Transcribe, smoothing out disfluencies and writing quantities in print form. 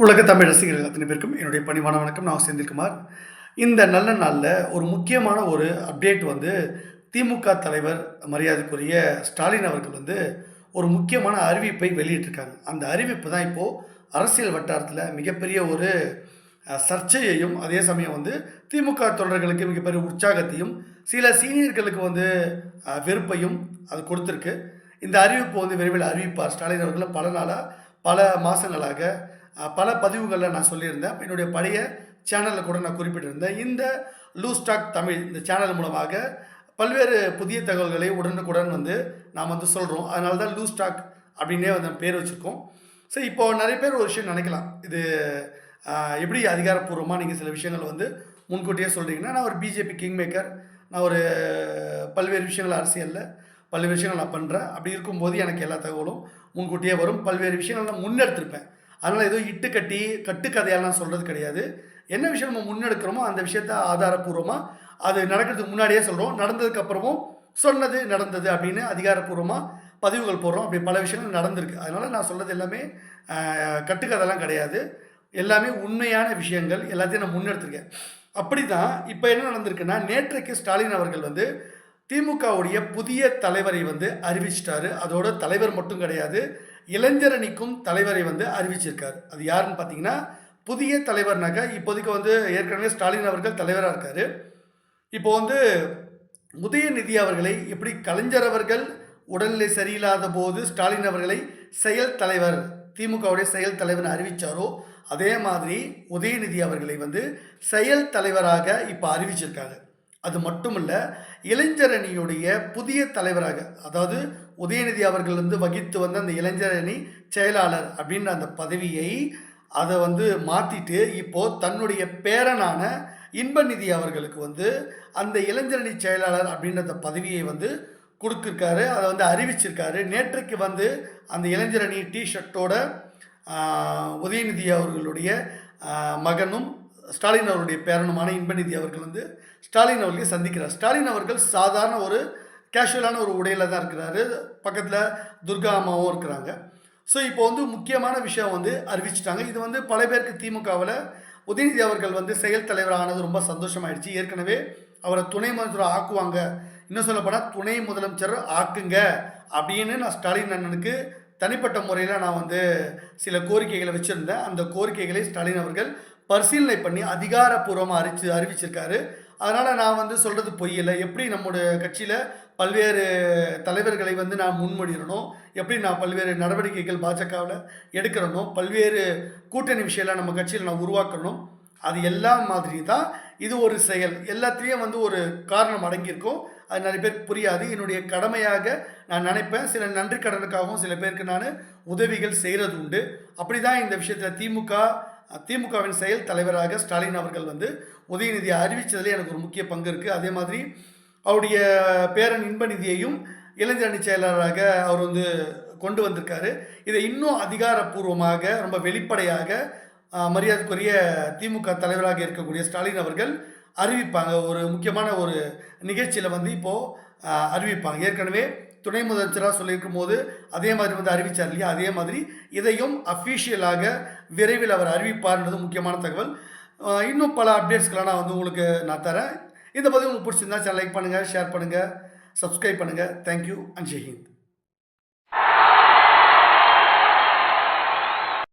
உலக தமிழ் ரசிகர்கள் அத்தனை பேருக்கும் என்னுடைய பணிவான வணக்கம். நான் செந்தில்குமார். இந்த நல்ல நாளில் ஒரு முக்கியமான ஒரு அப்டேட் வந்து திமுக தலைவர் மரியாதைக்குரிய ஸ்டாலின் அவர்கள் வந்து ஒரு முக்கியமான அறிவிப்பை வெளியிட்டிருக்காங்க. அந்த அறிவிப்பு தான் இப்போது அரசியல் வட்டாரத்தில் மிகப்பெரிய ஒரு சர்ச்சையையும் அதே சமயம் வந்து திமுக தொண்டர்களுக்கு மிகப்பெரிய உற்சாகத்தையும் சில சீனியர்களுக்கு வந்து வெறுப்பையும் அது கொடுத்துருக்கு. இந்த அறிவிப்பு வந்து விரைவில் அறிவிப்பார் ஸ்டாலின் அவர்கள். பல நாளாக பல மாதங்களாக பல பதிவுகளில் நான் சொல்லியிருந்தேன். என்னுடைய பழைய சேனலில் கூட நான் குறிப்பிட்டிருந்தேன். இந்த லூஸ் டாக் தமிழ் இந்த சேனல் மூலமாக பல்வேறு புதிய தகவல்களை உடனுக்குடன் வந்து நாம் வந்து சொல்கிறோம். அதனால தான் லூஸ் டாக் அப்படின்னே வந்து பேர் வச்சுருக்கோம். ஸோ இப்போது நிறைய பேர் ஒரு விஷயம் நினைக்கலாம், இது எப்படி அதிகாரப்பூர்வமாக நீங்கள் சில விஷயங்கள் வந்து முன்கூட்டியே சொல்கிறீங்கன்னா, நான் ஒரு பிஜேபி கிங் மேக்கர், நான் ஒரு பல்வேறு விஷயங்கள் அரசியலில் பல்வேறு விஷயங்கள் நான் பண்ணுறேன். அப்படி இருக்கும்போது எனக்கு எல்லா தகவலும் முன்கூட்டியே வரும். பல்வேறு விஷயங்கள் நான் முன்னெடுத்திருப்பேன். அதனால் ஏதோ இட்டுக்கட்டி கட்டுக்கதையால் நான் சொல்கிறது கிடையாது. என்ன விஷயம் நம்ம முன்னெடுக்கிறோமோ அந்த விஷயத்த ஆதாரப்பூர்வமாக அது நடக்கிறதுக்கு முன்னாடியே சொல்கிறோம். நடந்ததுக்கப்புறமும் சொன்னது நடந்தது அப்படின்னு அதிகாரப்பூர்வமாக பதிவுகள் போடுறோம். அப்படி பல விஷயங்கள் நடந்திருக்கு. அதனால் நான் சொல்கிறது எல்லாமே கட்டுக்கதைலாம் கிடையாது. எல்லாமே உண்மையான விஷயங்கள் எல்லாத்தையும் நான் முன்னெடுத்திருக்கேன். அப்படி தான் இப்போ என்ன நடந்திருக்குன்னா, நேற்றைக்கு ஸ்டாலின் அவர்கள் வந்து திமுகவுடைய புதிய தலைவரை வந்து அறிவிச்சிட்டாரு. அதோட தலைவர் மட்டும் கிடையாது, இளைஞரணிக்கும் தலைவரை வந்து அறிவிச்சிருக்காரு. அது யாருன்னு பார்த்தீங்கன்னா, புதிய தலைவர்னாக்கா இப்போதைக்கு வந்து ஏற்கனவே ஸ்டாலின் அவர்கள் தலைவராக இருக்கார். இப்போ வந்து உதயநிதி அவர்களை எப்படி கலைஞர் அவர்கள் உடல்நிலை சரியில்லாத போது ஸ்டாலின் அவர்களை செயல் தலைவர், திமுகவுடைய செயல் தலைவர் அறிவித்தாரோ, அதே மாதிரி உதயநிதி அவர்களை வந்து செயல் தலைவராக இப்போ அறிவிச்சிருக்காங்க. அது மட்டும் இல்லை, இளைஞரணியுடைய புதிய தலைவராக, அதாவது உதயநிதி அவர்கள் வந்து வகித்து வந்த அந்த இளைஞரணி செயலாளர் அப்படின்ற அந்த பதவியை அதை வந்து மாற்றிட்டு இப்போது தன்னுடைய பேரனான இன்பநிதி அவர்களுக்கு வந்து அந்த இளைஞரணி செயலாளர் அப்படின்ற அந்த பதவியை வந்து கொடுத்துருக்காரு. அதை வந்து அறிவிச்சிருக்காரு. நேற்றைக்கு வந்து அந்த இளைஞரணி டிஷர்ட்டோட உதயநிதி அவர்களுடைய மகனும் ஸ்டாலின் அவருடைய பேரனுமான இன்பநிதி அவர்கள் வந்து ஸ்டாலின் அவர்களை சந்திக்கிறார். ஸ்டாலின் அவர்கள் சாதாரண ஒரு கேஷுவலான ஒரு உடையில் தான் இருக்கிறாரு. பக்கத்தில் துர்கா அம்மாவும் இருக்கிறாங்க. ஸோ இப்போ வந்து முக்கியமான விஷயம் வந்து அறிவிச்சிட்டாங்க. இது வந்து பல பேருக்கு திமுகவில் உதயநிதி அவர்கள் வந்து செயல் தலைவர் ஆனது ரொம்ப சந்தோஷமாயிடுச்சு. ஏற்கனவே அவரை துணை முதலமைச்சர் ஆக்குவாங்க, இன்னும் சொல்லப்போனால் துணை முதலமைச்சர் ஆக்குங்க அப்படின்னு நான் ஸ்டாலின் அண்ணனுக்கு தனிப்பட்ட முறையில் நான் வந்து சில கோரிக்கைகளை வச்சுருந்தேன். அந்த கோரிக்கைகளை ஸ்டாலின் அவர்கள் பரிசீலனை பண்ணி அதிகாரப்பூர்வமாக அறிவிச்சிருக்காரு. அதனால் நான் வந்து சொல்கிறது பொய்யில்லை. எப்படி நம்முடைய கட்சியில் பல்வேறு தலைவர்களை வந்து நான் முன்மொழிகிறனோ, எப்படி நான் பல்வேறு நடவடிக்கைகள் பாஜகவில் எடுக்கிறனோ, பல்வேறு கூட்டணி விஷயம்லாம் நம்ம கட்சியில் நான் உருவாக்கணும், அது எல்லாம் மாதிரி தான் இது ஒரு செயல். எல்லாத்துலேயும் வந்து ஒரு காரணம் அடங்கியிருக்கும். அது நிறைய பேருக்கு புரியாது. என்னுடைய கடமையாக நான் நினைப்பேன். சில நன்றி கடனுக்காகவும் சில பேருக்கு நான் உதவிகள் செய்கிறது உண்டு. அப்படி தான் இந்த விஷயத்தில் திமுகவின் செயல் தலைவராக ஸ்டாலின் அவர்கள் வந்து உதயநிதியை அறிவித்ததில் எனக்கு ஒரு முக்கிய பங்கு இருக்குது. அதே மாதிரி அவருடைய பேரன் இன்பநிதியையும் இளைஞரணி செயலராக அவர் வந்து கொண்டு வந்திருக்காரு. இதை இன்னும் அதிகாரப்பூர்வமாக ரொம்ப வெளிப்படையாக மரியாதைக்குரிய திமுக தலைவராக இருக்கக்கூடிய ஸ்டாலின் அவர்கள் அறிவிப்பாங்க. ஒரு முக்கியமான ஒரு நிகழ்ச்சியில் வந்து இப்போது அறிவிப்பாங்க. ஏற்கனவே துணை முதலமைச்சராக சொல்லியிருக்கும் போது அதே மாதிரி வந்து அறிவித்தார் இல்லையா, அதே மாதிரி இதையும் அஃபீஷியலாக விரைவில் அவர் அறிவிப்பார்ன்றது முக்கியமான தகவல். இன்னும் பல அப்டேட்ஸ்கெலாம் நான் வந்து உங்களுக்கு நான் தரேன். இந்த பதிவு உங்களுக்கு பிடிச்சிருந்தா சேனல் லைக் பண்ணுங்கள், ஷேர் பண்ணுங்கள், சப்ஸ்கிரைப் பண்ணுங்கள். Thank you and Jai Hind.